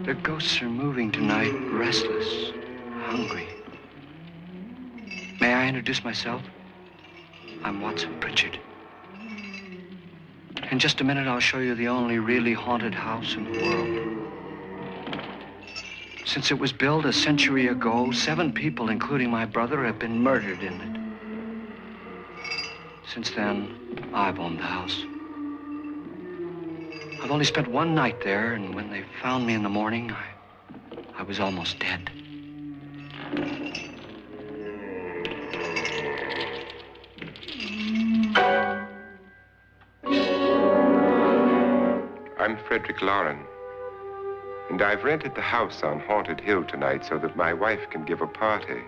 The ghosts are moving tonight, restless, hungry. May I introduce myself? I'm Watson Pritchard. In just a minute, I'll show you the only really haunted house in the world. Since it was built a century ago, 7 people, including my brother, have been murdered in it. Since then, I've owned the house. I've only spent 1 night there, and when they found me in the morning, I was almost dead. I'm Frederick Loren, and I've rented the house on Haunted Hill tonight so that my wife can give a party.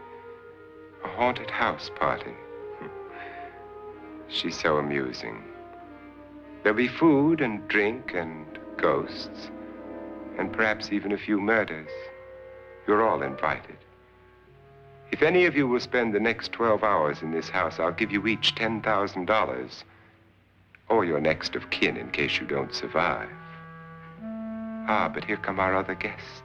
A haunted house party. She's so amusing. There'll be food and drink and ghosts, and perhaps even a few murders. You're all invited. If any of you will spend the next 12 hours in this house, I'll give you each $10,000, or your next of kin in case you don't survive. Ah, but here come our other guests.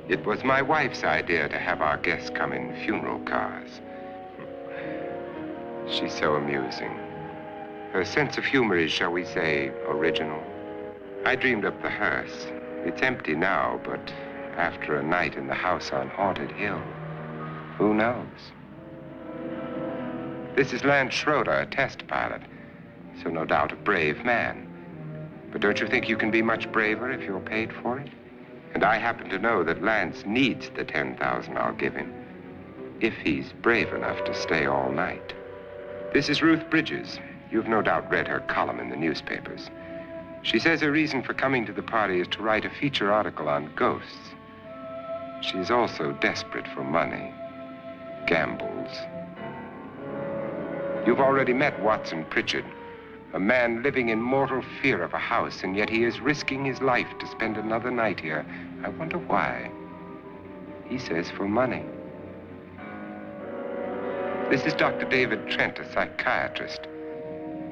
It was my wife's idea to have our guests come in funeral cars. She's so amusing. Her sense of humor is, shall we say, original. I dreamed up the hearse. It's empty now, but after a night in the house on Haunted Hill, who knows? This is Lance Schroeder, a test pilot, so no doubt a brave man. But don't you think you can be much braver if you're paid for it? And I happen to know that Lance needs the $10,000 I'll give him, if he's brave enough to stay all night. This is Ruth Bridges. You've no doubt read her column in the newspapers. She says her reason for coming to the party is to write a feature article on ghosts. She's also desperate for money, gambles. You've already met Watson Pritchard, a man living in mortal fear of a house, and yet he is risking his life to spend another night here. I wonder why. He says for money. This is Dr. David Trent, a psychiatrist.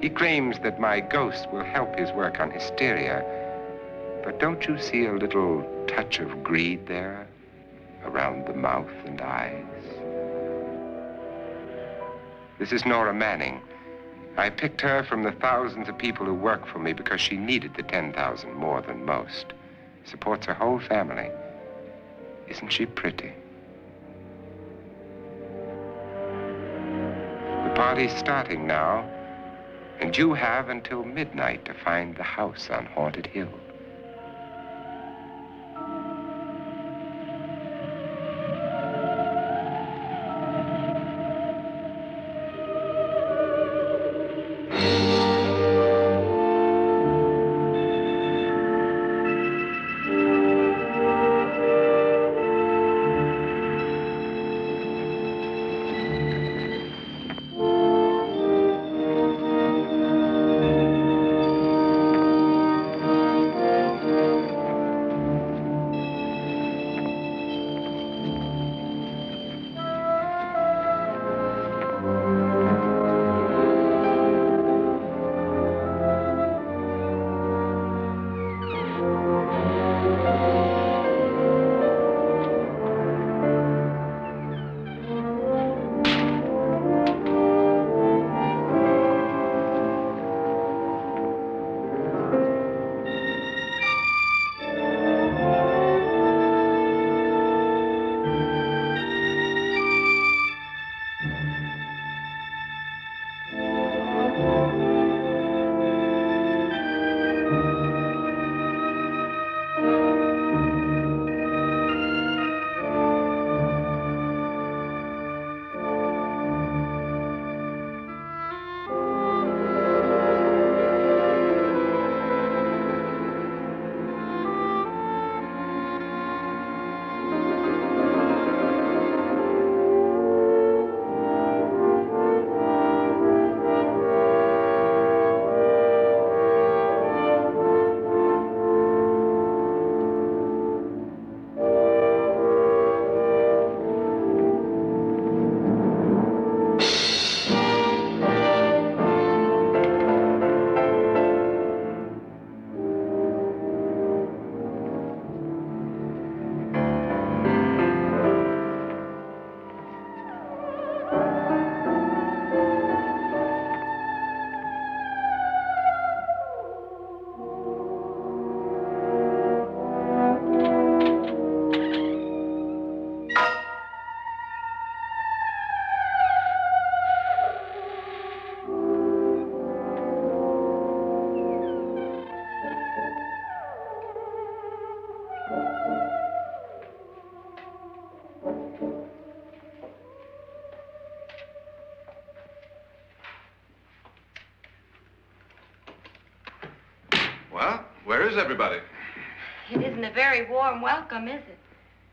He claims that my ghost will help his work on hysteria. But don't you see a little touch of greed there, around the mouth and eyes? This is Nora Manning. I picked her from the thousands of people who work for me because she needed the $10,000 more than most. Supports her whole family. Isn't she pretty? The party's starting now, and you have until midnight to find the house on Haunted Hill. Well, where is everybody? It isn't a very warm welcome, is it?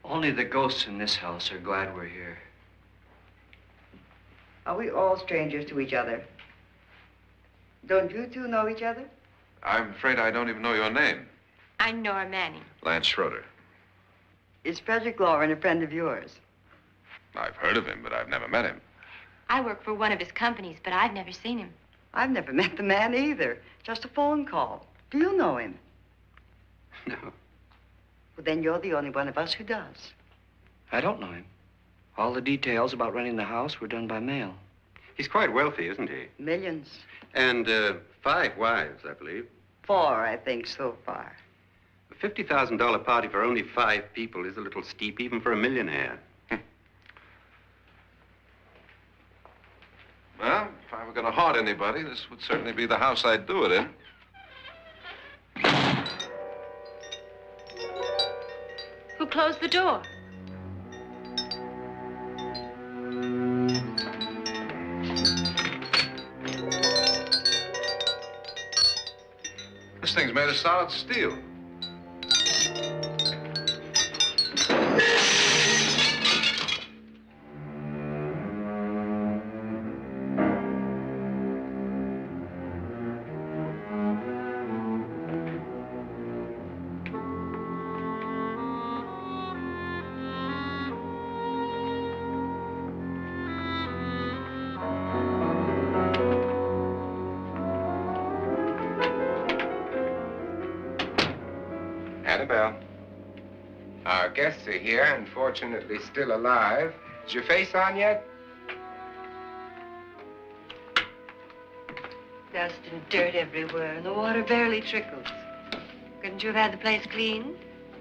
Only the ghosts in this house are glad we're here. Are we all strangers to each other? Don't you two know each other? I'm afraid I don't even know your name. I'm Nora Manning. Lance Schroeder. Is Frederick Loren a friend of yours? I've heard of him, but I've never met him. I work for one of his companies, but I've never seen him. I've never met the man either. Just a phone call. Do you know him? No, Well, then you're the only one of us who does. I don't know him. All the details about renting the house were done by mail. He's quite wealthy, isn't he? Millions. And 5 wives, I believe. 4, I think, so far. A $50,000 party for only 5 people is a little steep, even for a millionaire. Well, if I were going to haunt anybody, this would certainly be the house I'd do it in. Who closed the door? This thing's made of solid steel. Annabelle, our guests are here, unfortunately still alive. Is your face on yet? Dust and dirt everywhere, and the water barely trickles. Couldn't you have had the place cleaned?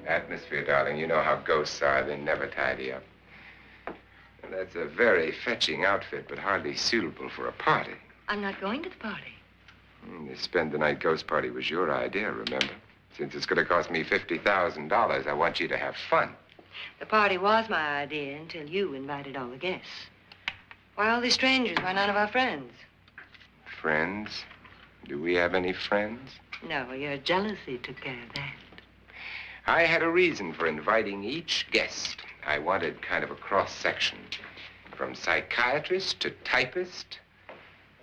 Atmosphere, darling. You know how ghosts are. They never tidy up. And that's a very fetching outfit, but hardly suitable for a party. I'm not going to the party. The spend-the-night ghost party was your idea, remember? Since it's going to cost me $50,000, I want you to have fun. The party was my idea until you invited all the guests. Why all these strangers? Why none of our friends? Friends? Do we have any friends? No, your jealousy took care of that. I had a reason for inviting each guest. I wanted kind of a cross-section. From psychiatrist to typist,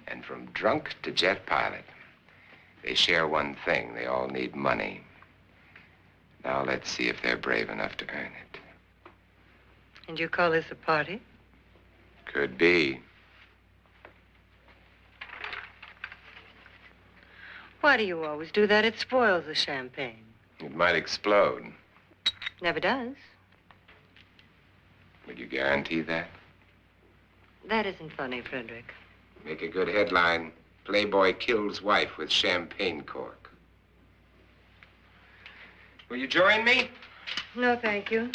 and from drunk to jet pilot. They share one thing. They all need money. Now let's see if they're brave enough to earn it. And you call this a party? Could be. Why do you always do that? It spoils the champagne. It might explode. Never does. Would you guarantee that? That isn't funny, Frederick. Make a good headline. Playboy kills wife with champagne cork. Will you join me? No, thank you.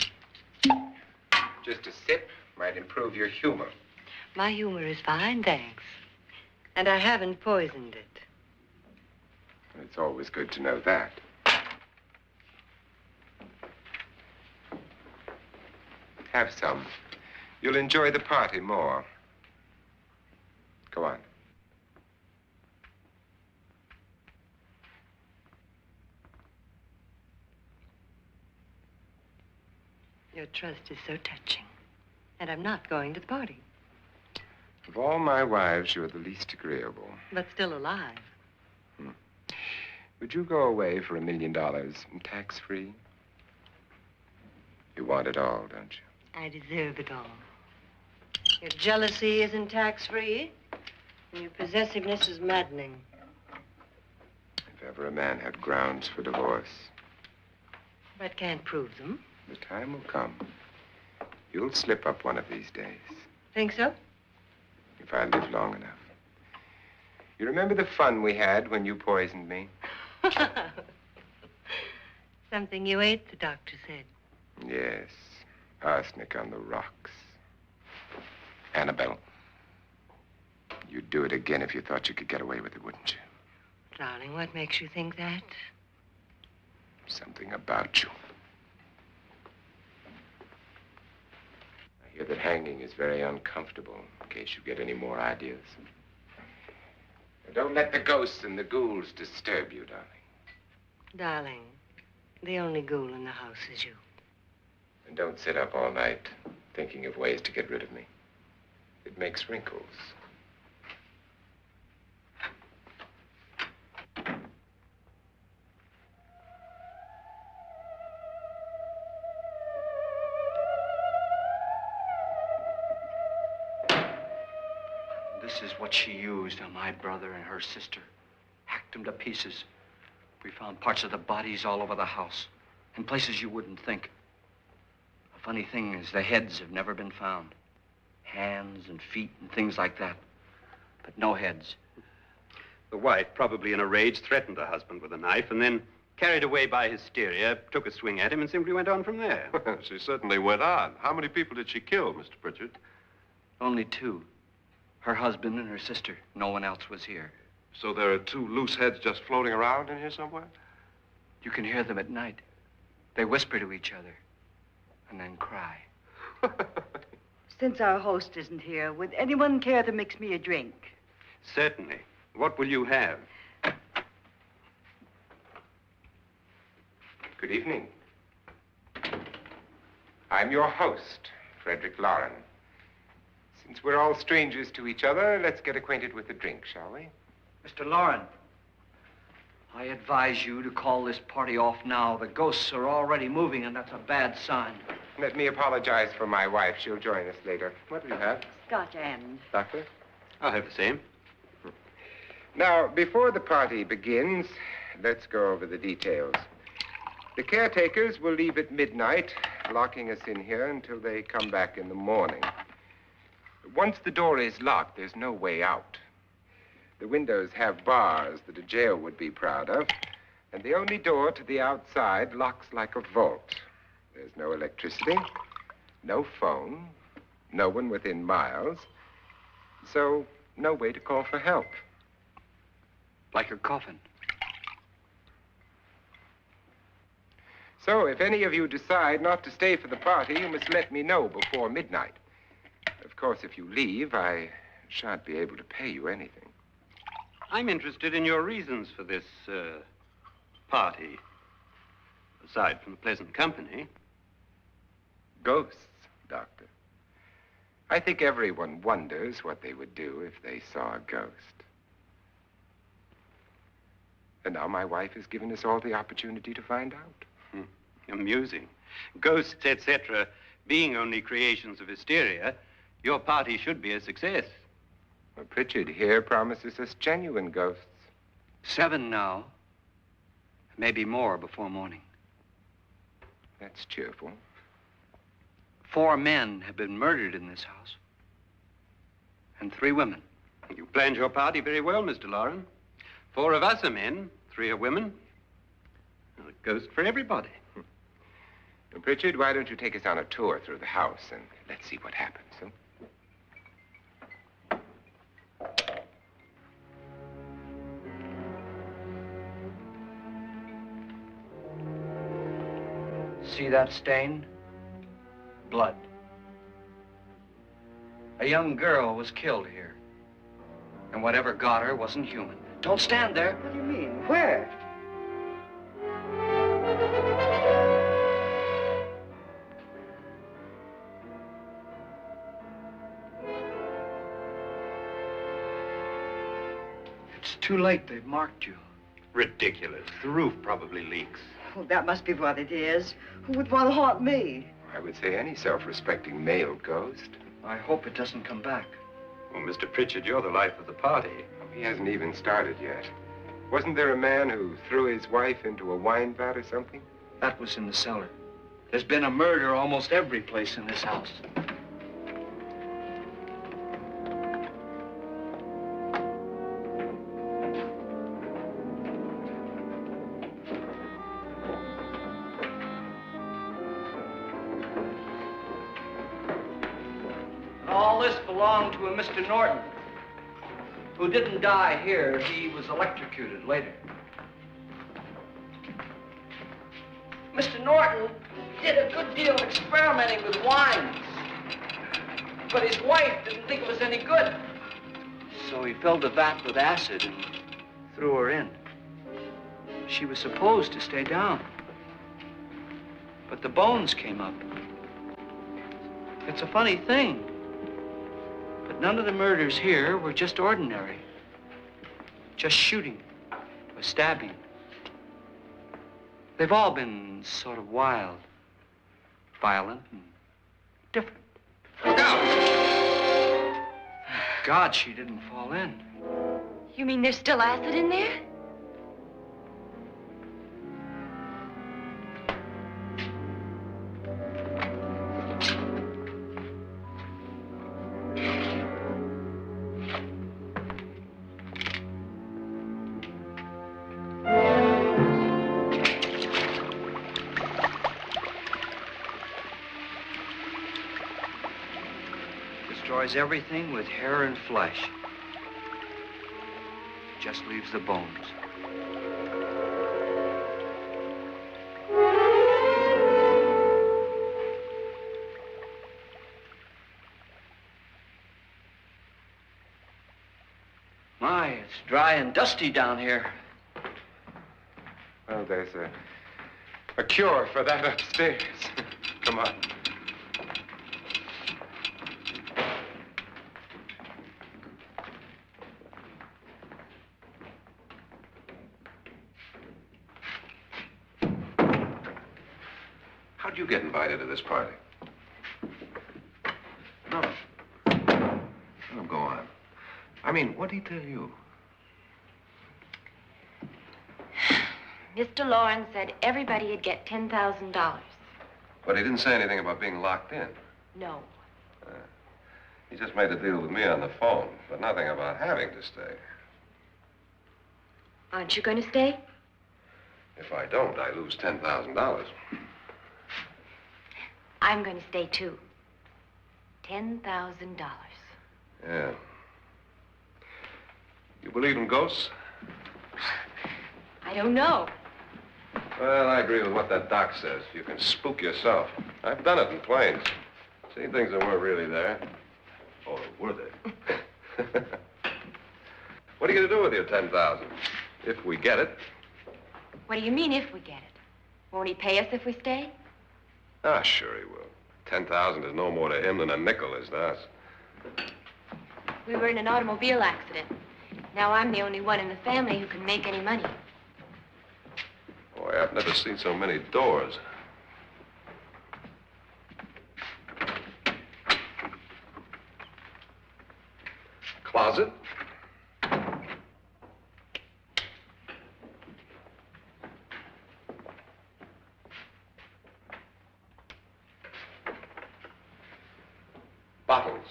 Just a sip might improve your humor. My humor is fine, thanks. And I haven't poisoned it. It's always good to know that. Have some. You'll enjoy the party more. Go on. Your trust is so touching. And I'm not going to the party. Of all my wives, you're the least agreeable. But still alive. Would you go away for $1 million tax-free? You want it all, don't you? I deserve it all. Your jealousy isn't tax-free. And your possessiveness is maddening. If ever a man had grounds for divorce, But can't prove them. the time will come. You'll slip up one of these days, Think so? if I live long enough. You remember the fun we had when you poisoned me? Something you ate, the doctor said. Yes, arsenic on the rocks. Annabelle, you'd do it again if you thought you could get away with it, wouldn't you? Darling, what makes you think that? Something about you. I hear that hanging is very uncomfortable, in case you get any more ideas. Now, don't let the ghosts and the ghouls disturb you, darling. Darling, the only ghoul in the house is you. And don't sit up all night thinking of ways to get rid of me. It makes wrinkles. This is what she used on my brother and her sister. Hacked them to pieces. We found parts of the bodies all over the house, in places you wouldn't think. The funny thing is the heads have never been found. Hands and feet and things like that. But no heads. The wife, probably in a rage, threatened her husband with a knife and then, carried away by hysteria, took a swing at him and simply went on from there. She certainly went on. How many people did she kill, Mr. Pritchard? Only two. Her husband and her sister. No one else was here. So there are two loose heads just floating around in here somewhere? You can hear them at night. They whisper to each other and then cry. Since our host isn't here, would anyone care to mix me a drink? Certainly. What will you have? Good evening. I'm your host, Frederick Loren. Since we're all strangers to each other, let's get acquainted with a drink, shall we? Mr. Loren, I advise you to call this party off now. The ghosts are already moving, and that's a bad sign. Let me apologize for my wife. She'll join us later. What will you have? Scotch and. Doctor? I'll have the same. Now, before the party begins, let's go over the details. The caretakers will leave at midnight, locking us in here until they come back in the morning. Once the door is locked, there's no way out. The windows have bars that a jail would be proud of, and the only door to the outside locks like a vault. There's no electricity, no phone, no one within miles, so no way to call for help. Like a coffin. So if any of you decide not to stay for the party, you must let me know before midnight. Of course, if you leave, I shan't be able to pay you anything. I'm interested in your reasons for this, party. Aside from the pleasant company. Ghosts, Doctor. I think everyone wonders what they would do if they saw a ghost. And now my wife has given us all the opportunity to find out. Amusing. Ghosts, etc., being only creations of hysteria, your party should be a success. Well, Pritchard here promises us genuine ghosts. 7 now. Maybe more before morning. That's cheerful. 4 men have been murdered in this house. And 3 women. You planned your party very well, Mr. Loren. 4 of us are men, 3 are women. A ghost for everybody. Well, Pritchard, why don't you take us on a tour through the house and let's see what happens, huh? See that stain? Blood. A young girl was killed here. And whatever got her wasn't human. Don't stand there. What do you mean? Where? It's too late. They've marked you. Ridiculous. The roof probably leaks. Well, that must be what it is. Who would want to haunt me? I would say any self-respecting male ghost. I hope it doesn't come back. Well, Mr. Pritchard, you're the life of the party. He hasn't even started yet. Wasn't there a man who threw his wife into a wine vat or something? That was in the cellar. There's been a murder almost every place in this house. All this belonged to a Mr. Norton, who didn't die here. He was electrocuted later. Mr. Norton did a good deal of experimenting with wines, but his wife didn't think it was any good. So he filled the vat with acid and threw her in. She was supposed to stay down. But the bones came up. It's a funny thing. But none of the murders here were just ordinary. Just shooting or stabbing. They've all been sort of wild, violent, and different. Look out! God, she didn't fall in. You mean there's still acid in there? Destroys everything with hair and flesh. Just leaves the bones. My, it's dry and dusty down here. Well, there's a cure for that upstairs. Come on. How'd you get invited to this party? No. No, go on. I mean, what did he tell you? Mr. Loren said everybody'd get $10,000. But he didn't say anything about being locked in. No. He just made a deal with me on the phone, but nothing about having to stay. Aren't you going to stay? If I don't, I lose $10,000. I'm going to stay, too. $10,000. Yeah. You believe in ghosts? I don't know. Well, I agree with what that doc says. You can spook yourself. I've done it in planes. Seen things that weren't really there. Or were they? What are you going to do with your $10,000? If we get it. What do you mean, if we get it? Won't he pay us if we stay? Ah, sure he will. 10,000 is no more to him than a nickel is to us. We were in an automobile accident. Now I'm the only one in the family who can make any money. Boy, I've never seen so many doors. Closet? Bottles.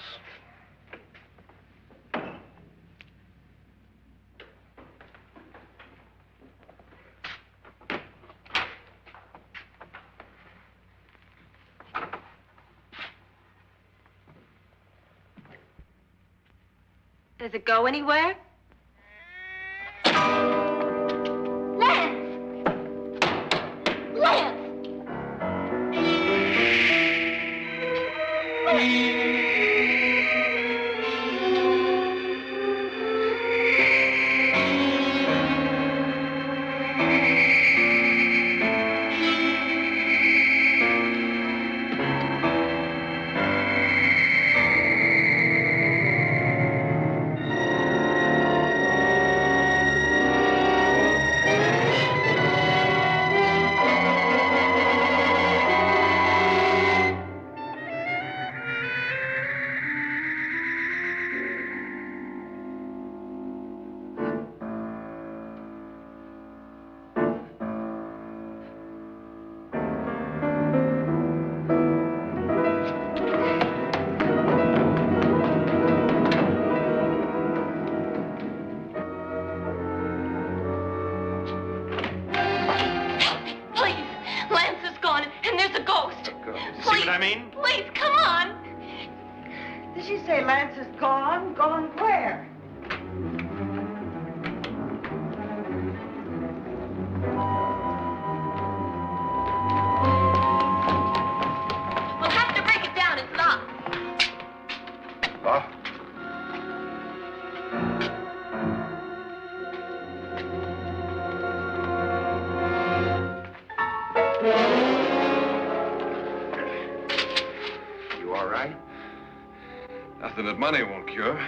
Does it go anywhere? Lance! Lance! Please, come on. Did she say Lance is gone? Gone where? We'll have to break it down. It's locked. What? money won't cure.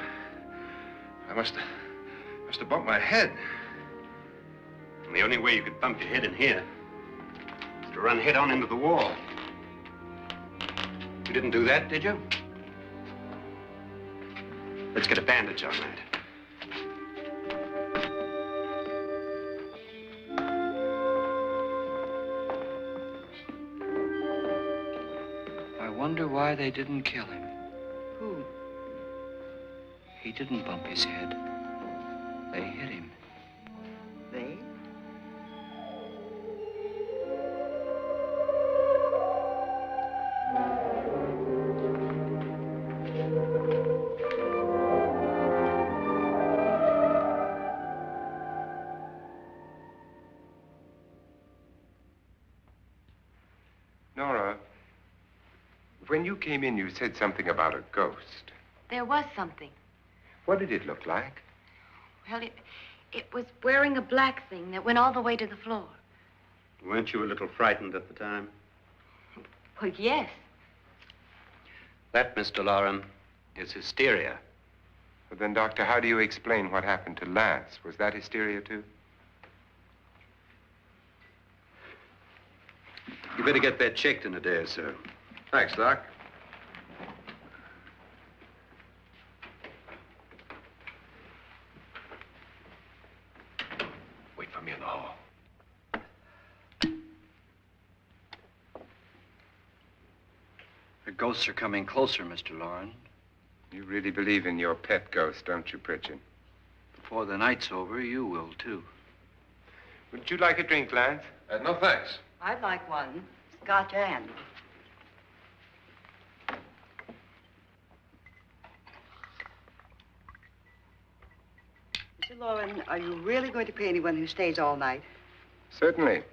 I must have bumped my head. And the only way you could bump your head in here is to run head on into the wall. You didn't do that, did you? Let's get a bandage on that. I wonder why they didn't kill him. Who? He didn't bump his head. They hit him. They? Nora, when you came in, you said something about a ghost. There was something. What did it look like? Well, it was wearing a black thing that went all the way to the floor. Weren't you a little frightened at the time? Well, yes. That, Mr. Loren, is hysteria. Well, then, Doctor, how do you explain what happened to Lance? Was that hysteria, too? You better get that checked in a day or so. Thanks, Doc. Wait for me in the hall. The ghosts are coming closer, Mr. Loren. You really believe in your pet ghost, don't you, Pritchard? Before the night's over, you will, too. Would you like a drink, Lance? No, thanks. I'd like one. Scotch and. Mr. Loren, are you really going to pay anyone who stays all night? Certainly.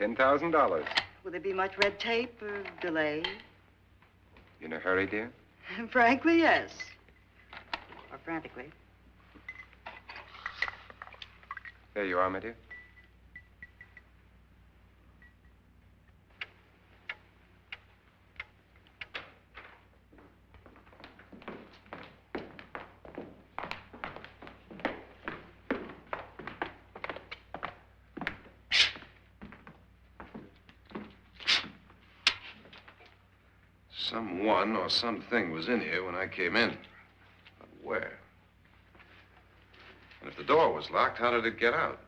$10,000. Will there be much red tape or delay? In a hurry, dear? Frankly, yes. Or frantically. There you are, my dear. Someone or something was in here when I came in. But where? And if the door was locked, how did it get out?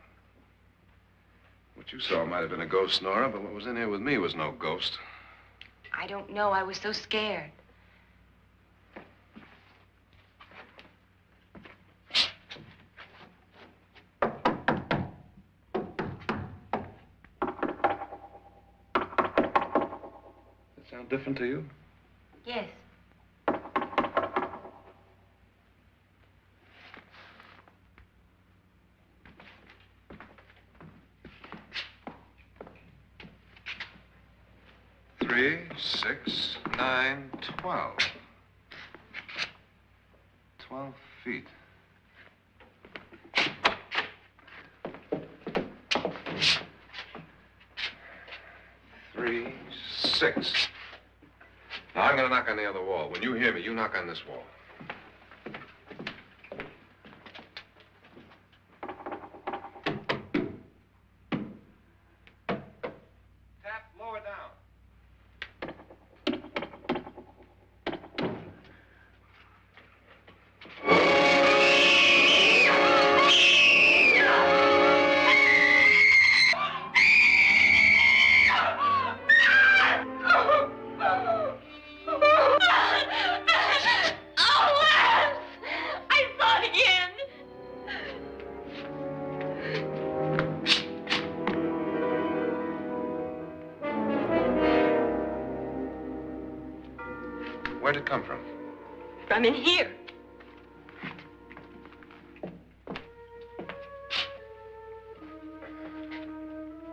What you saw might have been a ghost, Nora, but what was in here with me was no ghost. I don't know. I was so scared. That sound different to you? Yes. Three, 6, 9, 12. 12 feet. Three, 6. Now, I'm going to knock on the other wall. When you hear me, you knock on this wall. Tap lower down. Where'd it come from? From in here.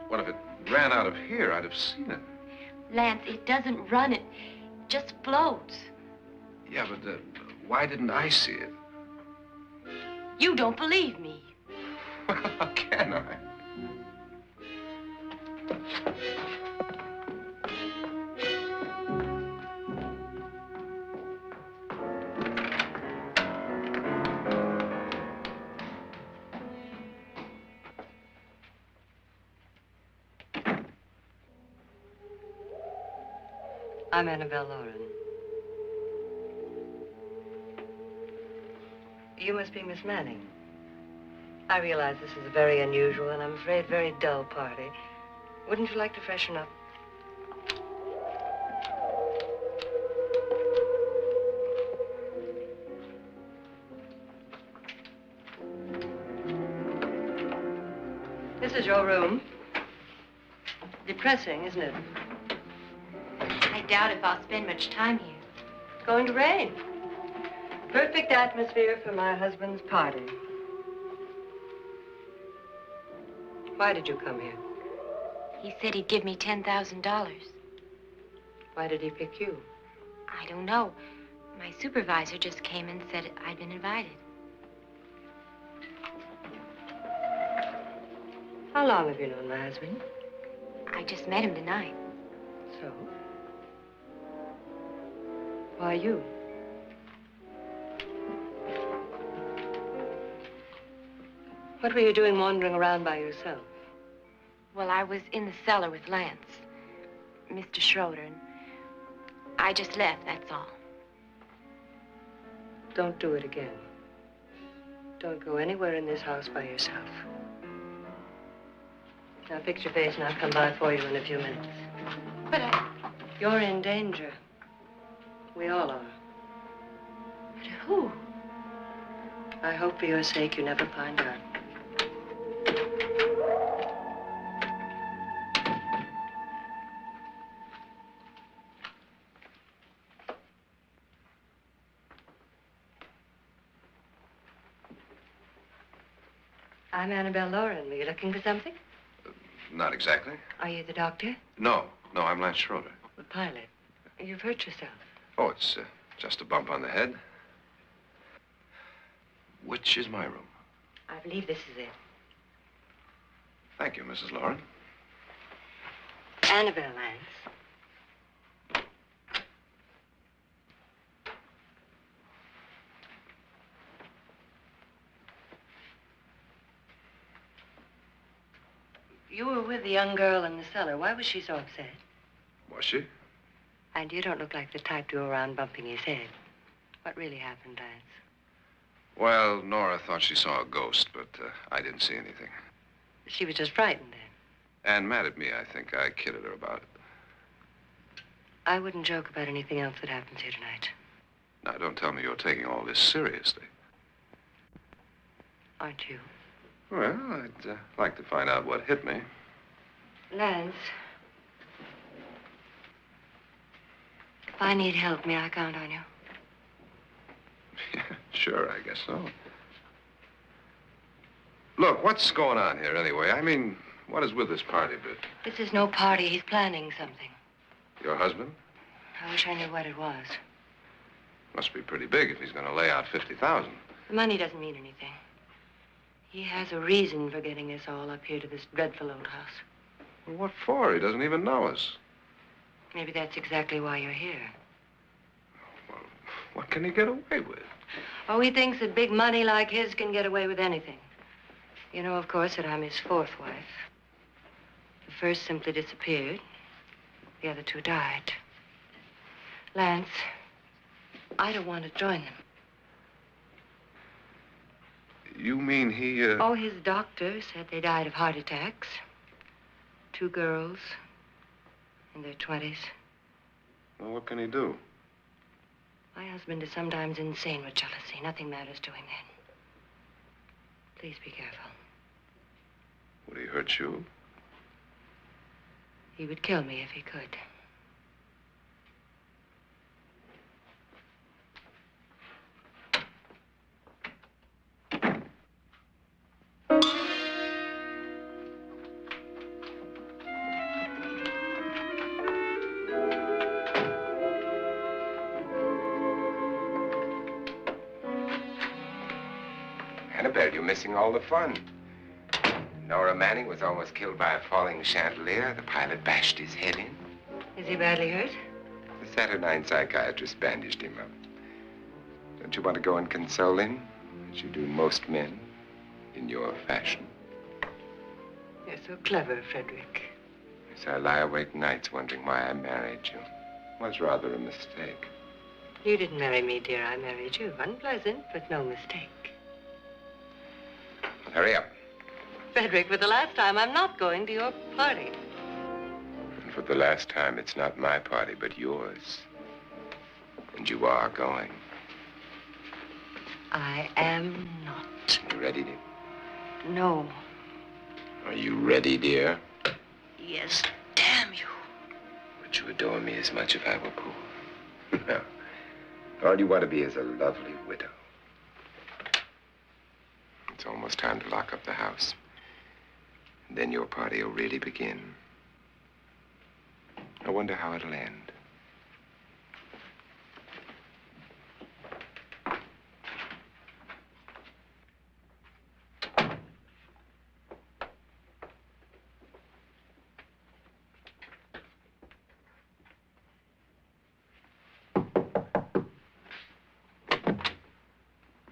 What if it ran out of here? I'd have seen it. Lance, it doesn't run. It just floats. Yeah, but why didn't I see it? You don't believe me. Well, how can I? I'm Annabelle Loren. You must be Miss Manning. I realize this is a very unusual and I'm afraid very dull party. Wouldn't you like to freshen up? This is your room. Depressing, isn't it? I doubt if I'll spend much time here. It's going to rain. Perfect atmosphere for my husband's party. Why did you come here? He said he'd give me $10,000. Why did he pick you? I don't know. My supervisor just came and said I'd been invited. How long have you known my husband? I just met him tonight. So? Why you? What were you doing wandering around by yourself? Well, I was in the cellar with Lance, Mr. Schroeder, and I just left, that's all. Don't do it again. Don't go anywhere in this house by yourself. Now fix your face and I'll come by for you in a few minutes. But You're in danger. We all are. but who? I hope for your sake you never find out. I'm Annabelle Loren. Were you looking for something? Not exactly. Are you the doctor? No, I'm Lance Schroeder. The pilot. You've hurt yourself. Oh, it's just a bump on the head. Which is my room? I believe this is it. Thank you, Mrs. Loren. Annabelle Lance. You were with the young girl in the cellar. Why was she so upset? Was she? And you don't look like the type to go around bumping his head. What really happened, Lance? Well, Nora thought she saw a ghost, but I didn't see anything. She was just frightened then. And mad at me, I think. I kidded her about it. I wouldn't joke about anything else that happens here tonight. Now, don't tell me you're taking all this seriously. Aren't you? Well, I'd like to find out what hit me. Lance. If I need help, may I count on you? Yeah, sure, I guess so. Look, what's going on here anyway? I mean, what is with this party bit? This is no party. He's planning something. Your husband? I wish I knew what it was. Must be pretty big if he's going to lay out 50,000. The money doesn't mean anything. He has a reason for getting us all up here to this dreadful old house. Well, what for? He doesn't even know us. Maybe that's exactly why you're here. Well, what can he get away with? Oh, he thinks that big money like his can get away with anything. You know, of course, that I'm his fourth wife. The first simply disappeared. The other two died. Lance, I don't want to join them. You mean he, Oh, his doctor said they died of heart attacks. 2 girls in their 20s. Well, what can he do? My husband is sometimes insane with jealousy. Nothing matters to him then. Please be careful. Would he hurt you? He would kill me if he could. Annabelle, you're missing all the fun. Nora Manning was almost killed by a falling chandelier. The pilot bashed his head in. Is he badly hurt? The Saturnine psychiatrist bandaged him up. Don't you want to go and console him, as you do most men, in your fashion? You're so clever, Frederick. So I lie awake nights wondering why I married you. Was rather a mistake. You didn't marry me, dear. I married you. Unpleasant, but no mistake. Hurry up. Frederick, for the last time, I'm not going to your party. And for the last time, it's not my party, but yours. And you are going. I am not. You ready, dear? No. Are you ready, dear? Yes, damn you. Would you adore me as much if I were poor? No. All you want to be is a lovely widow. It's almost time to lock up the house. And then your party will really begin. I wonder how it'll end.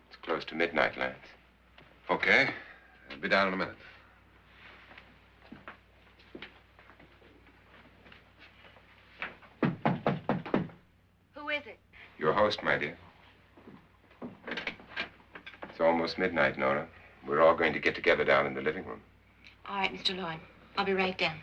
It's close to midnight, Lance. Okay. I'll be down in a minute. Who is it? Your host, my dear. It's almost midnight, Nora. We're all going to get together down in the living room. All right, Mr. Loren. I'll be right down.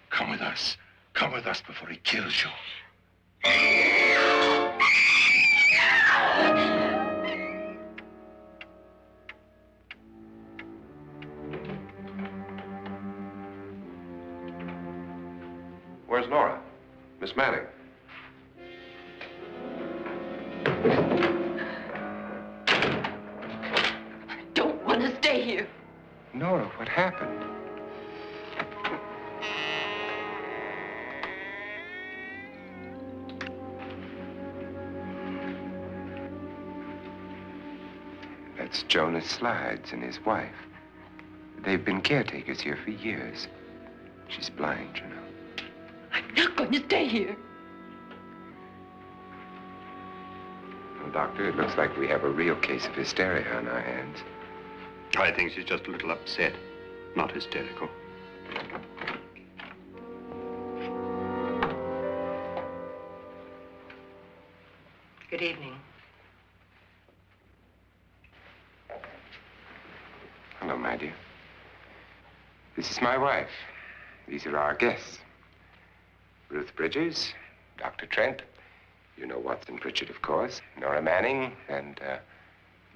Come with us. Come with us before he kills you. Where's Laura? Miss Manning. I don't want to stay here. Nora, what happened? That's Jonas Slides and his wife. They've been caretakers here for years. She's blind, you know. I'm not going to stay here. Well, Doctor, it looks like we have a real case of hysteria on our hands. I think she's just a little upset, not hysterical. Good evening. Hello, my dear. This is my wife. These are our guests. Ruth Bridges, Dr. Trent. You know Watson Pritchard, of course. Nora Manning, and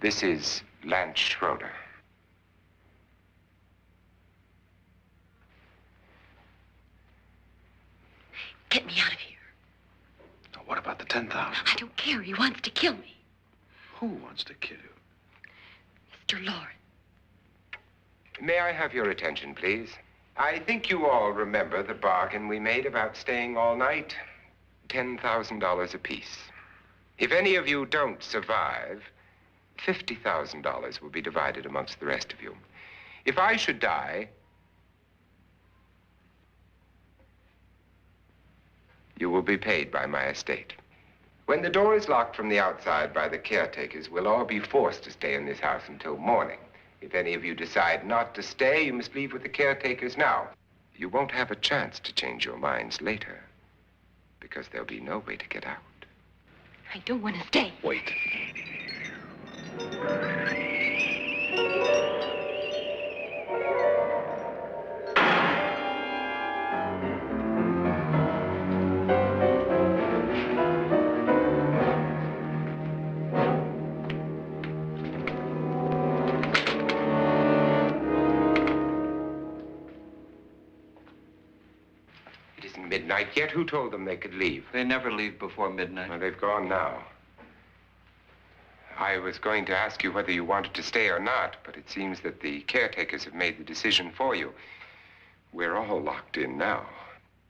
this is Lance Schroeder. Get me out of here. Now, what about the 10,000? I don't care. He wants to kill me. Who wants to kill you? Mr. Loren. May I have your attention, please? I think you all remember the bargain we made about staying all night. $10,000 apiece. If any of you don't survive, $50,000 will be divided amongst the rest of you. If I should die, you will be paid by my estate. When the door is locked from the outside by the caretakers, we'll all be forced to stay in this house until morning. If any of you decide not to stay, you must leave with the caretakers now. You won't have a chance to change your minds later, because there'll be no way to get out. I don't want to stay. Wait. isn't midnight yet. Who told them they could leave? They never leave before midnight. Well, they've gone now. I was going to ask you whether you wanted to stay or not, but it seems that the caretakers have made the decision for you. We're all locked in now.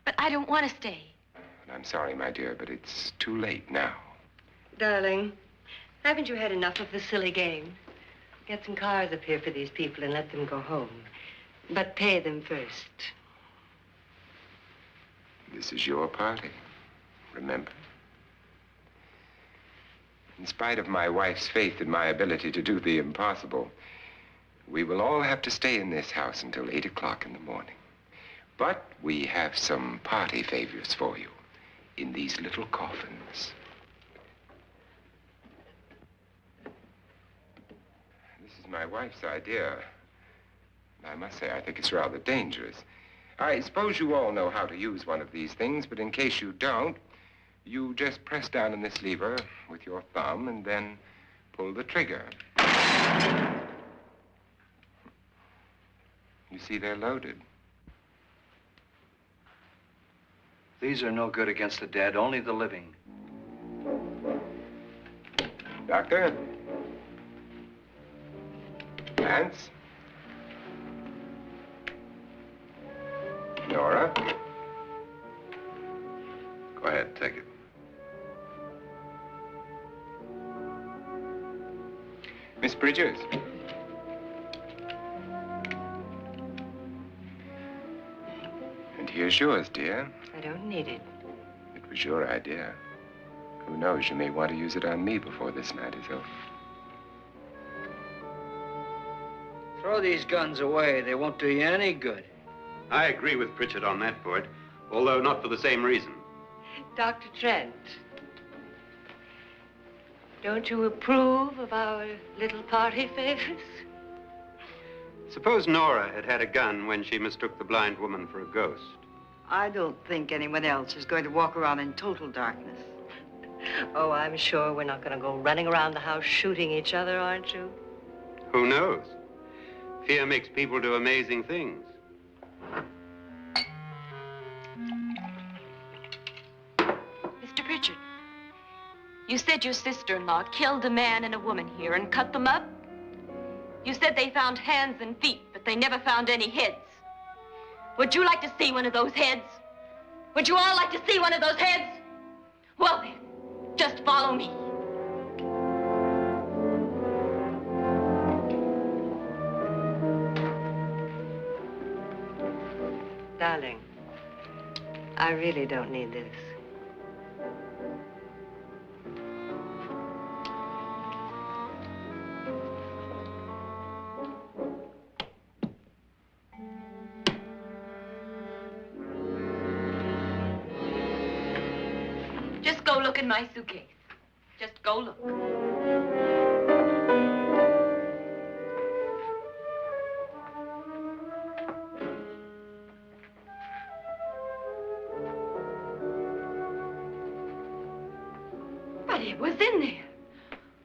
But I don't want to stay. And I'm sorry, my dear, but it's too late now. Darling, haven't you had enough of the silly game? Get some cars up here for these people and let them go home. But pay them first. This is your party, remember? In spite of my wife's faith in my ability to do the impossible, we will all have to stay in this house until 8 o'clock in the morning. But we have some party favors for you in these little coffins. This is my wife's idea. I must say, I think it's rather dangerous. I suppose you all know how to use one of these things, but in case you don't, you just press down on this lever with your thumb and then pull the trigger. You see, they're loaded. These are no good against the dead, only the living. Doctor? Lance? Nora? Go ahead, take it. Miss Bridges? And here's yours, dear. I don't need it. It was your idea. Who knows, you may want to use it on me before this night is over. Throw these guns away. They won't do you any good. I agree with Pritchard on that point, although not for the same reason. Dr. Trent, don't you approve of our little party favors? Suppose Nora had had a gun when she mistook the blind woman for a ghost. I don't think anyone else is going to walk around in total darkness. Oh, I'm sure we're not going to go running around the house shooting each other, aren't you? Who knows? Fear makes people do amazing things. Mr. Pritchard, you said your sister-in-law killed a man and a woman here and cut them up? You said they found hands and feet, but they never found any heads. Would you like to see one of those heads? Would you all like to see one of those heads? Well then, just follow me. Darling, I really don't need this. Just go look in my suitcase. Just go look. But it was in there.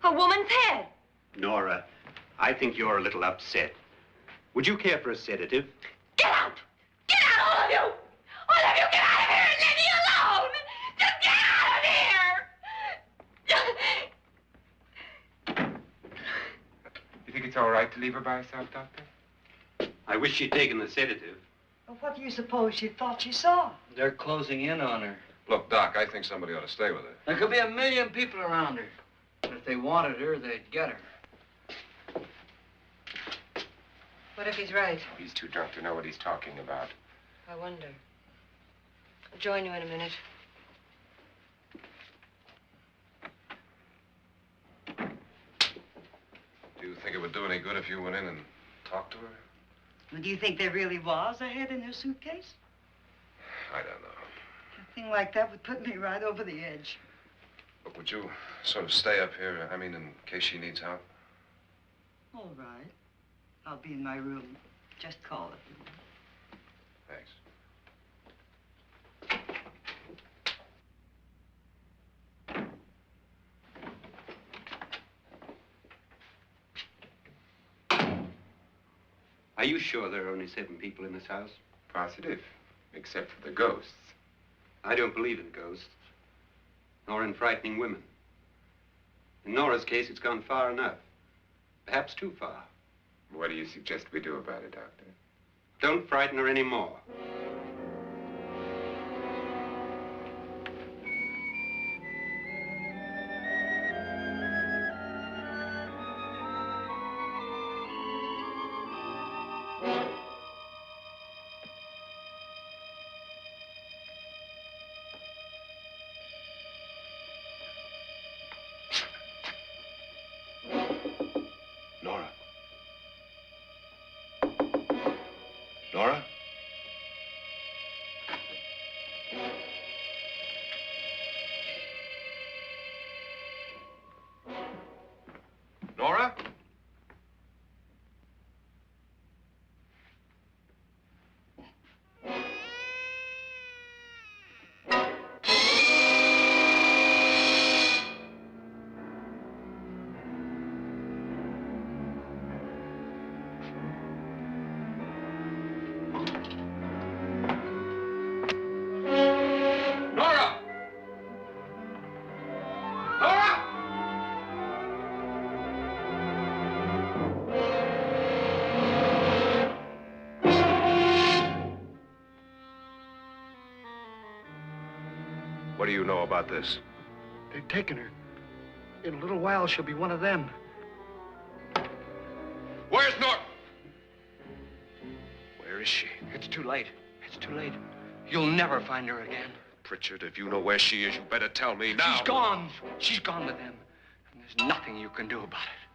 A woman's head. Nora, I think you're a little upset. Would you care for a sedative? Get out! Get out, all of you! All of you, get out of here and leave me alone! Just get out of here! You think it's all right to leave her by herself, Doctor? I wish she'd taken the sedative. Well, what do you suppose she thought she saw? They're closing in on her. Look, Doc, I think somebody ought to stay with her. There could be 1 million people around her. But if they wanted her, they'd get her. What if he's right? He's too drunk to know what he's talking about. I wonder. I'll join you in a minute. Do you think it would do any good if you went in and talked to her? Well, do you think there really was a head in her suitcase? I don't know. A thing like that would put me right over the edge. Look, would you sort of stay up here, I mean, in case she needs help? All right. I'll be in my room. Just call it. Thanks. Are you sure there are only 7 people in this house? Positive, except for the ghosts. I don't believe in ghosts, nor in frightening women. In Nora's case, it's gone far enough. Perhaps too far. What do you suggest we do about it, Doctor? Don't frighten her anymore. Nora? Nora? Nora? Nora! Nora! What do you know about this? They've taken her. In a little while, she'll be one of them. Where's Nora? Where is she? It's too late. It's too late. You'll never find her again. Pritchard, if you know where she is, you better tell me now. She's gone. She's gone with them. And there's nothing you can do about it.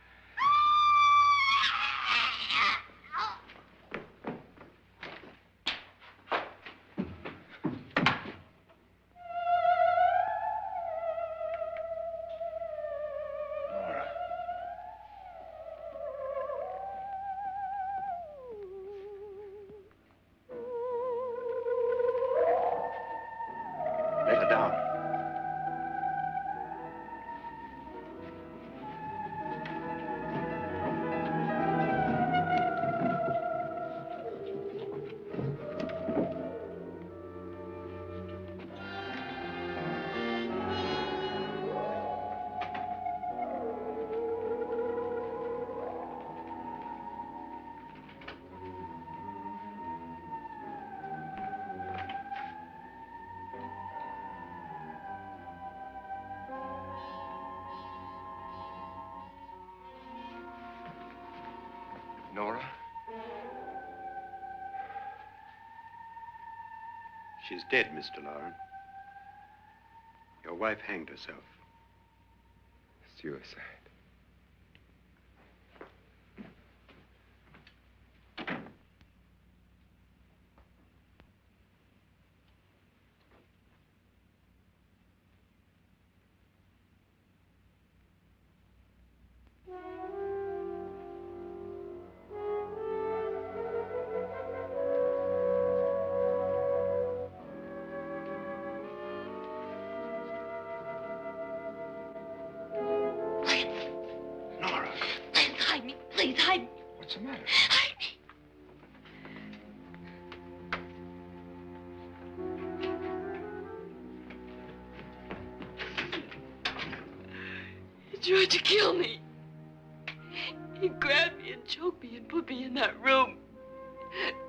Nora. Lay her down. Nora? She's dead, Mr. Loren. Your wife hanged herself. Suicide. Nora, Please hide me. Please hide me. what's the matter? Hide me. He tried to kill me. He grabbed me and choked me and put me in that room.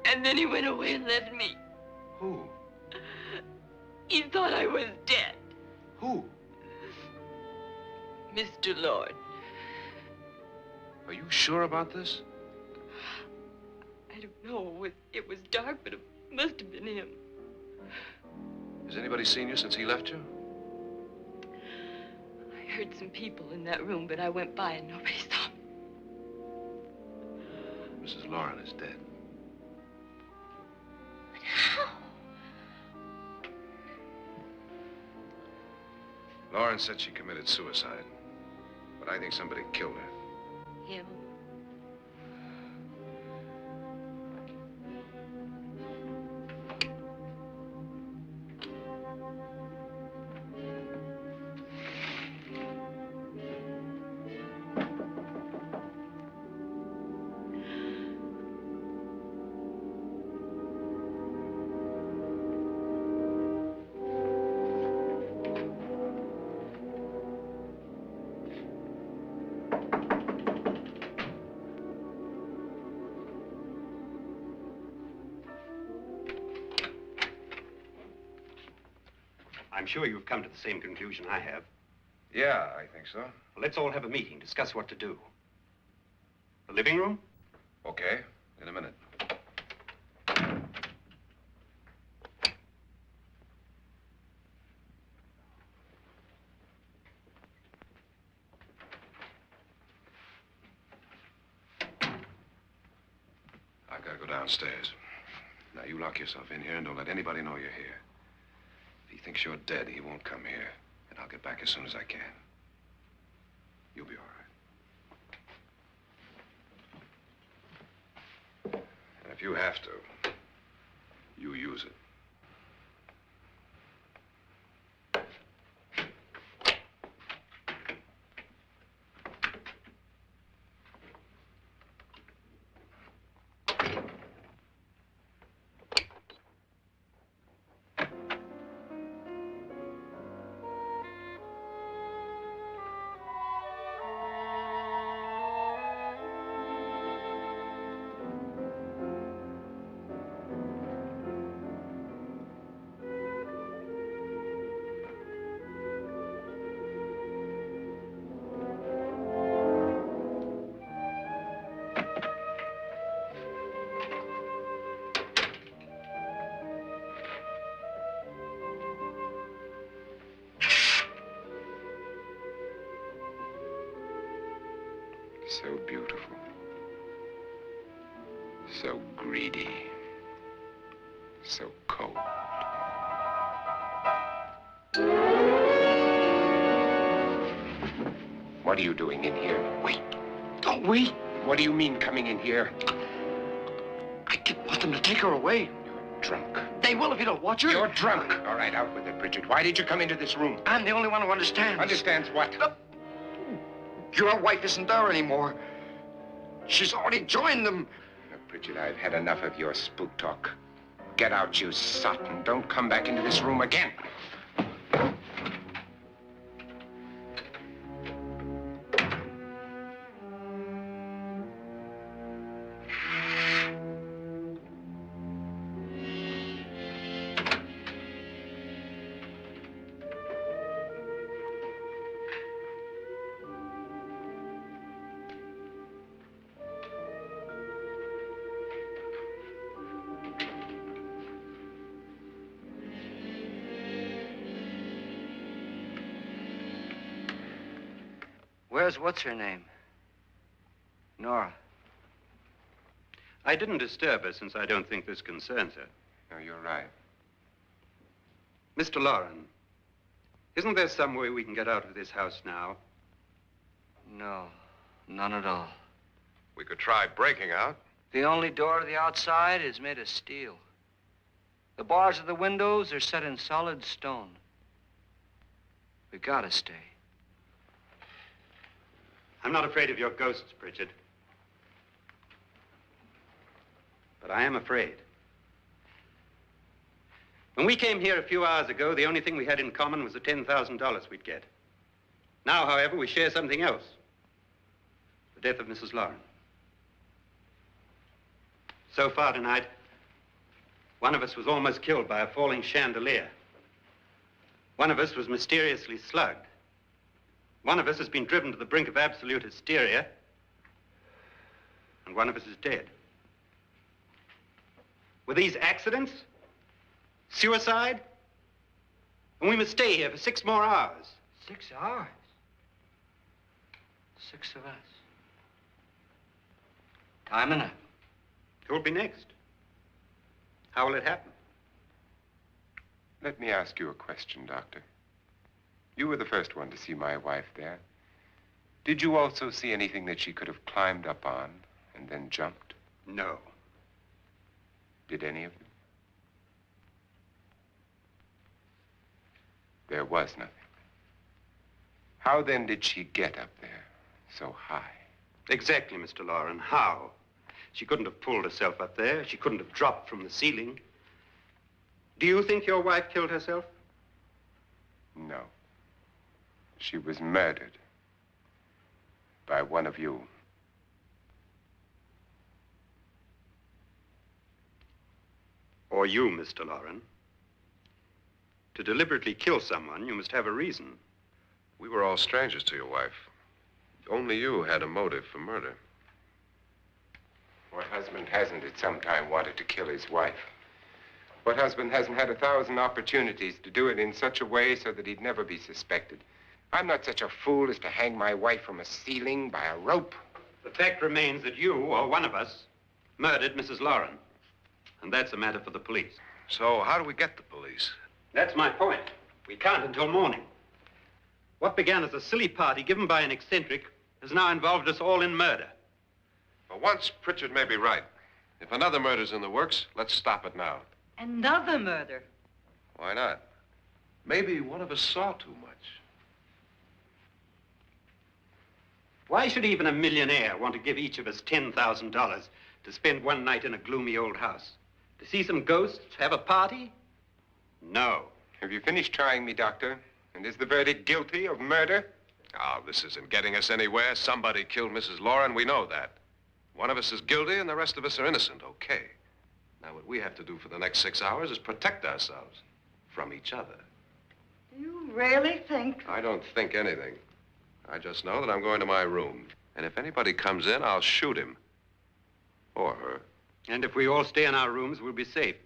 And then he went away and left me. Who? He thought I was dead. Who? Mr. Lord. Are you sure about this? I don't know. It was dark, but it must have been him. Has anybody seen you since he left you? I heard some people in that room, but I went by and nobody saw me. Mrs. Loren is dead. But how? Loren said she committed suicide, but I think somebody killed her. Him. I'm sure you've come to the same conclusion I have. Yeah, I think so. Well, let's all have a meeting, discuss what to do. The living room? Okay, in a minute. I've got to go downstairs. Now, you lock yourself in here and don't let anybody know you're here. If he thinks you're dead, he won't come here. And I'll get back as soon as I can. You'll be all right. And if you have to, you use it. So beautiful. So greedy. So cold. What are you doing in here? Wait. Don't wait. What do you mean coming in here? I didn't want them to take her away. You're drunk. They will if you don't watch her. You're drunk. All right, out with it, Bridget. Why did you come into this room? I'm the only one who understands. Understands what? Your wife isn't there anymore. She's already joined them. Look, Bridget, I've had enough of your spook talk. Get out, you sot, and don't come back into this room again. Where's what's-her-name? Nora. I didn't disturb her since I don't think this concerns her. No, you're right. Mr. Loren, isn't there some way we can get out of this house now? No, none at all. We could try breaking out. The only door to the outside is made of steel. The bars of the windows are set in solid stone. We gotta stay. I'm not afraid of your ghosts, Bridget. But I am afraid. When we came here a few hours ago, the only thing we had in common was the $10,000 we'd get. Now, however, we share something else. The death of Mrs. Loren. So far tonight, one of us was almost killed by a falling chandelier. One of us was mysteriously slugged. One of us has been driven to the brink of absolute hysteria, and one of us is dead. Were these accidents? Suicide? And we must stay here for 6 more hours. 6 hours? 6 of us. Time enough. Who will be next? How will it happen? Let me ask you a question, Doctor. You were the first one to see my wife there. Did you also see anything that she could have climbed up on and then jumped? No. Did any of you? There was nothing. How then did she get up there so high? Exactly, Mr. Loren. How? She couldn't have pulled herself up there. She couldn't have dropped from the ceiling. Do you think your wife killed herself? No. She was murdered by one of you. Or you, Mr. Loren. To deliberately kill someone, you must have a reason. We were all strangers to your wife. Only you had a motive for murder. What husband hasn't at some time wanted to kill his wife? What husband hasn't had 1,000 opportunities to do it in such a way so that he'd never be suspected? I'm not such a fool as to hang my wife from a ceiling by a rope. The fact remains that you, or one of us, murdered Mrs. Loren. And that's a matter for the police. So how do we get the police? That's my point. We can't until morning. What began as a silly party given by an eccentric has now involved us all in murder. For once, Pritchard may be right. If another murder's in the works, let's stop it now. Another murder. Why not? Maybe one of us saw too much. Why should even a millionaire want to give each of us $10,000 to spend one night in a gloomy old house? To see some ghosts, have a party? No. Have you finished trying me, Doctor? And is the verdict guilty of murder? Oh, this isn't getting us anywhere. Somebody killed Mrs. Loren. We know that. One of us is guilty and the rest of us are innocent, okay. Now, what we have to do for the next 6 hours is protect ourselves from each other. You really think? I don't think anything. I just know that I'm going to my room. And if anybody comes in, I'll shoot him. Or her. And if we all stay in our rooms, we'll be safe.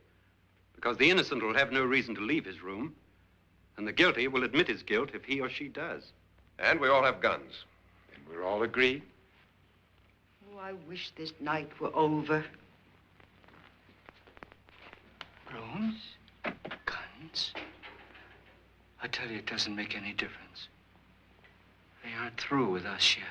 Because the innocent will have no reason to leave his room. And the guilty will admit his guilt if he or she does. And we all have guns. And we're all agreed? Oh, I wish this night were over. Rooms? Guns? I tell you, it doesn't make any difference. They aren't through with us yet.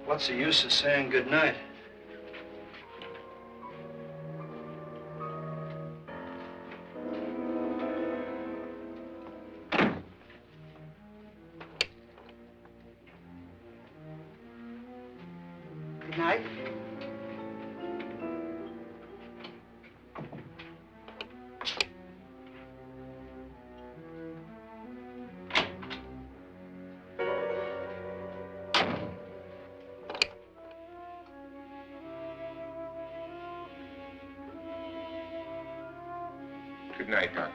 What's the use of saying goodnight? Good night. Good night, Doctor.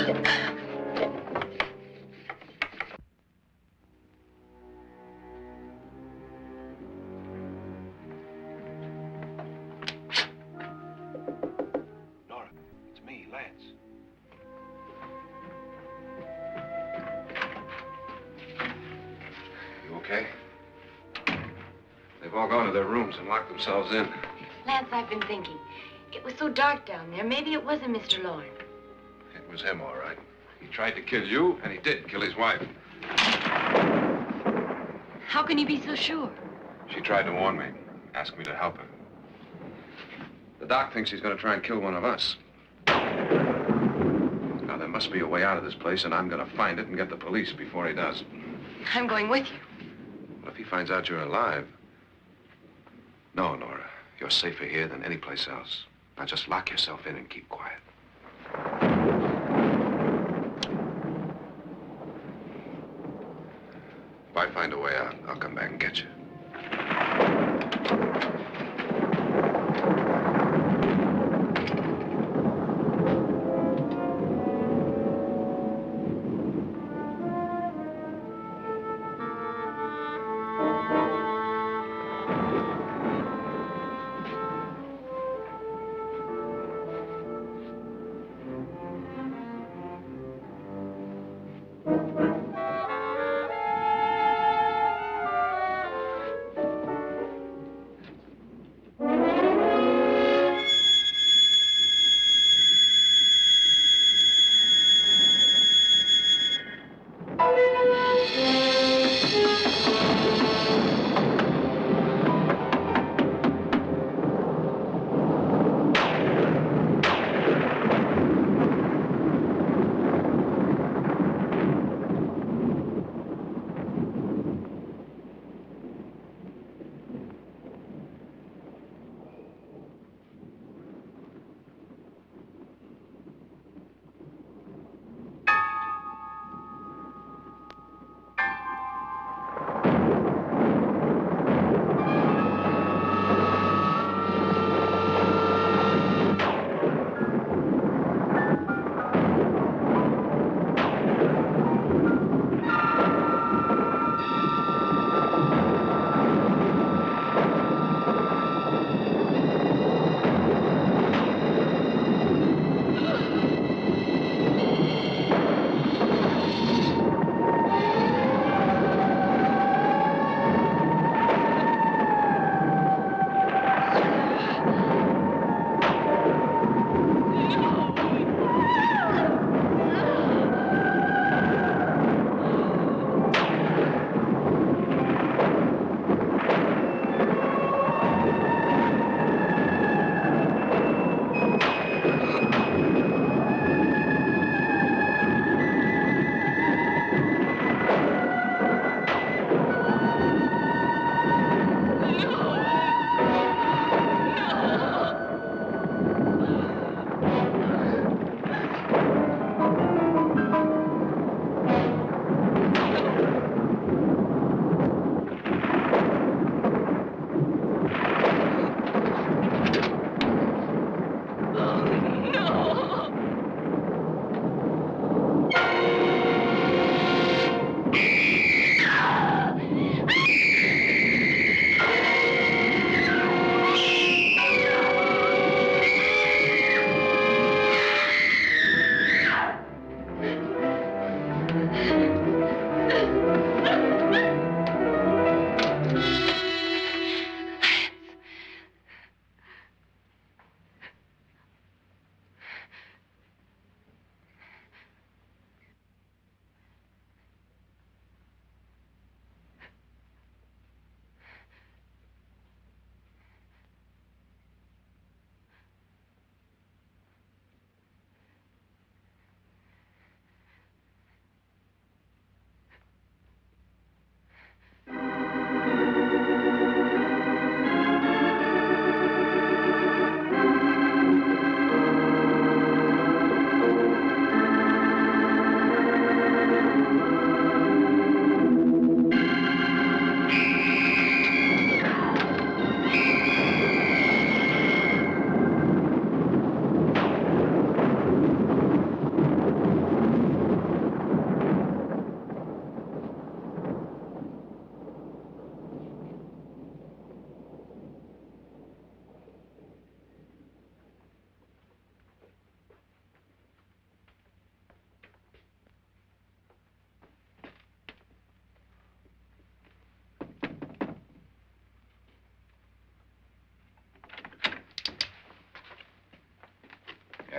Nora, it's me, Lance. You okay? They've all gone to their rooms and locked themselves in. Lance, I've been thinking. It was so dark down there. Maybe it wasn't Mr. Loren. It was him, all right. He tried to kill you, and he did kill his wife. How can you be so sure? She tried to warn me, asked me to help her. The doc thinks he's going to try and kill one of us. Now, there must be a way out of this place, and I'm going to find it and get the police before he does. I'm going with you. What if he finds out you're alive? No, Nora. You're safer here than any place else. Now, just lock yourself in and keep quiet. If I find a way out, I'll come back and get you.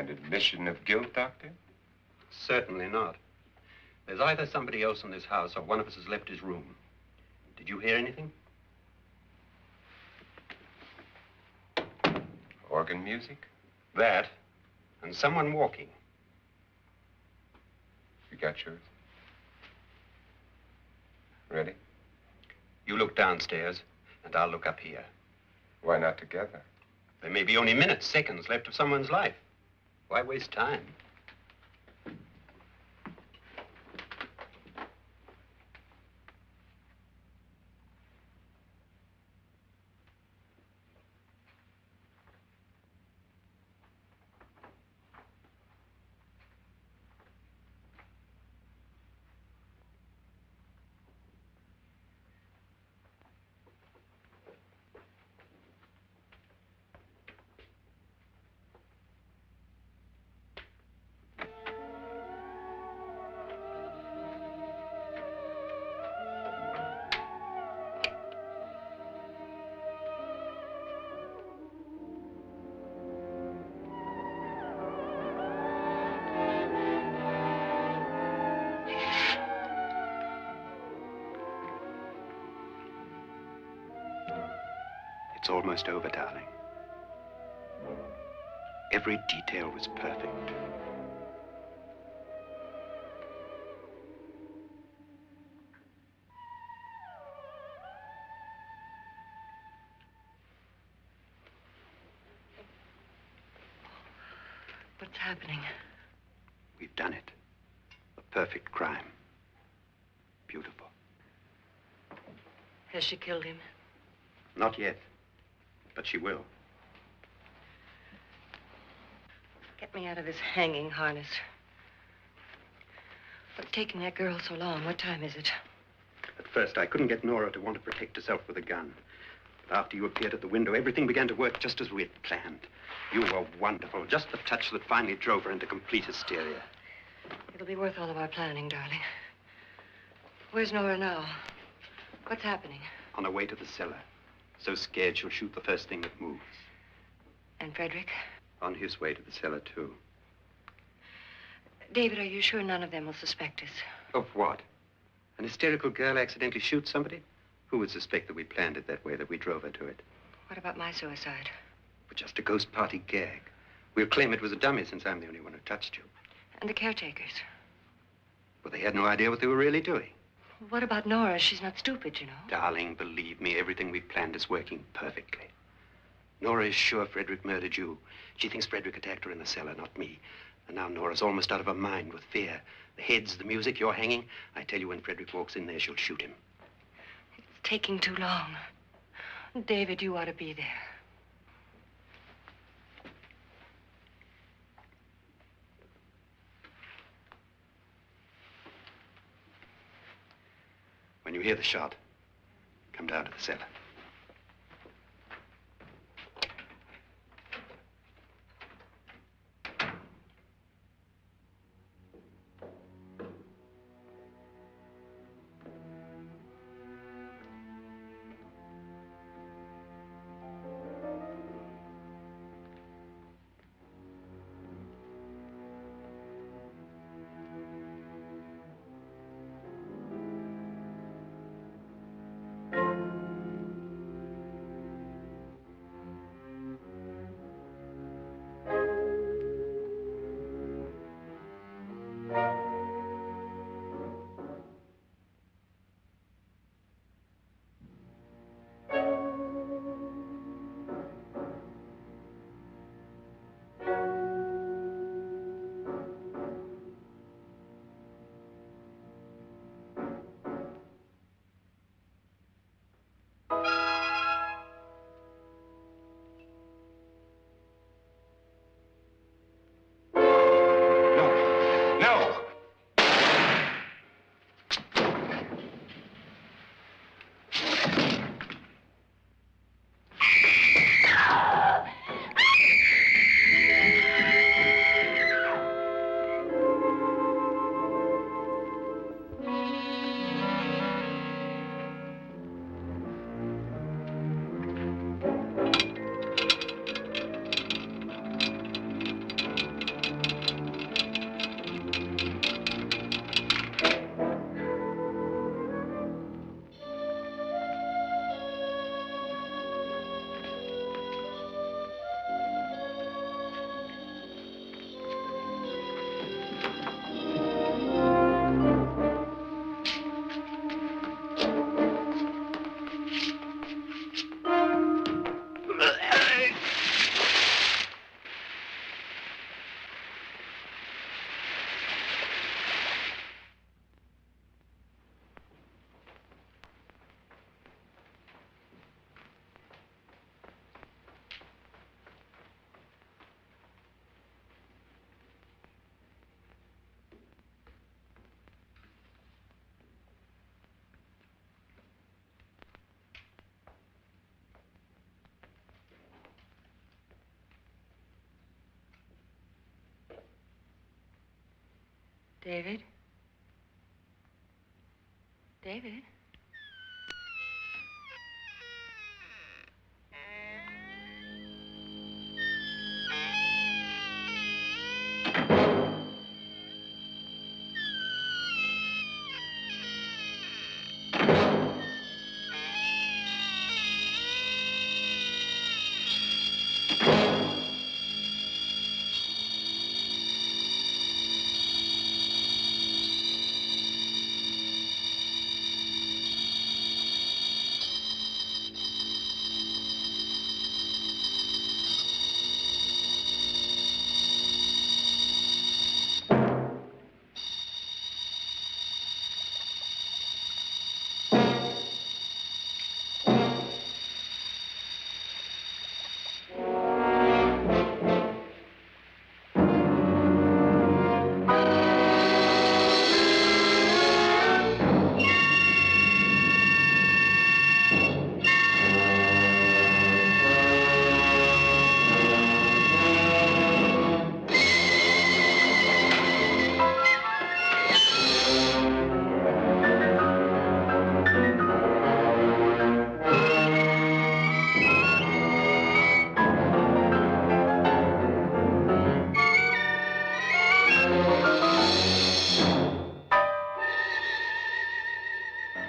An admission of guilt, Doctor? Certainly not. There's either somebody else in this house or one of us has left his room. Did you hear anything? Organ music? That, and someone walking. You got yours? Ready? You look downstairs, and I'll look up here. Why not together? There may be only minutes, seconds left of someone's life. Why waste time? It's almost over, darling. Every detail was perfect. What's happening? We've done it. A perfect crime. Beautiful. Has she killed him? Not yet, but she will. Get me out of this hanging harness. What's taking that girl so long? What time is it? At first, I couldn't get Nora to want to protect herself with a gun. But after you appeared at the window, everything began to work just as we had planned. You were wonderful. Just the touch that finally drove her into complete hysteria. It'll be worth all of our planning, darling. Where's Nora now? What's happening? On her way to the cellar. So scared she'll shoot the first thing that moves. And Frederick? On his way to the cellar, too. David, are you sure none of them will suspect us? Of what? An hysterical girl accidentally shoots somebody? Who would suspect that we planned it that way, that we drove her to it? What about my suicide? But just a ghost party gag. We'll claim it was a dummy since I'm the only one who touched you. And the caretakers? But they had no idea what they were really doing. What about Nora? She's not stupid, you know. Darling, believe me, everything we planned is working perfectly. Nora is sure Frederick murdered you. She thinks Frederick attacked her in the cellar, not me. And now Nora's almost out of her mind with fear. The heads, the music, you're hanging. I tell you, when Frederick walks in there, she'll shoot him. It's taking too long. David, you ought to be there. When you hear the shot, come down to the cellar. David? David?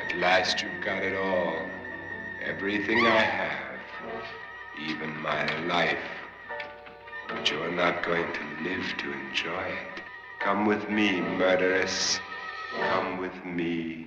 At last you've got it all. Everything I have. Even my life. But you're not going to live to enjoy it. Come with me, murderess. Come with me.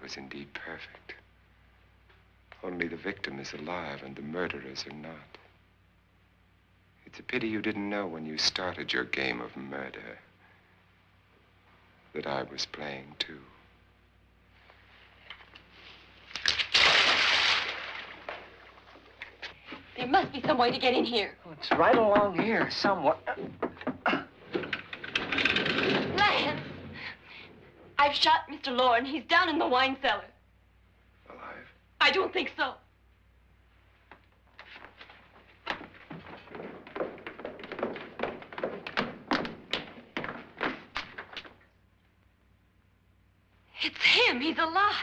Was indeed perfect. Only the victim is alive and the murderers are not. It's a pity you didn't know when you started your game of murder that I was playing too. There must be some way to get in here. Oh, it's right along here somewhere. Lance! I've shot Mr. Loren. He's down in the wine cellar. Alive? I don't think so. It's him. He's alive.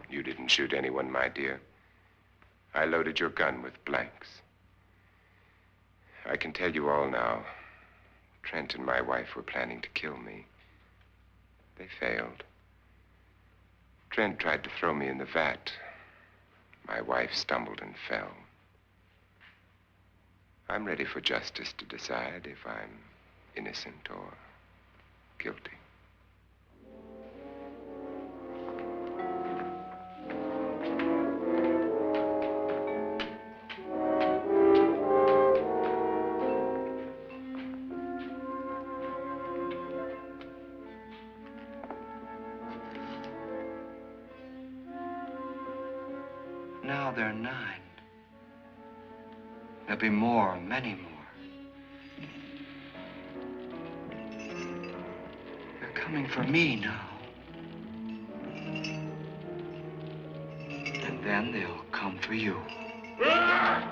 You didn't shoot anyone, my dear. I loaded your gun with blanks. I can tell you all now. Trent and my wife were planning to kill me. They failed. Trent tried to throw me in the vat. My wife stumbled and fell. I'm ready for justice to decide if I'm innocent or guilty. Now they're 9. There'll be more, many more. They're coming for me now. And then they'll come for you. Ah!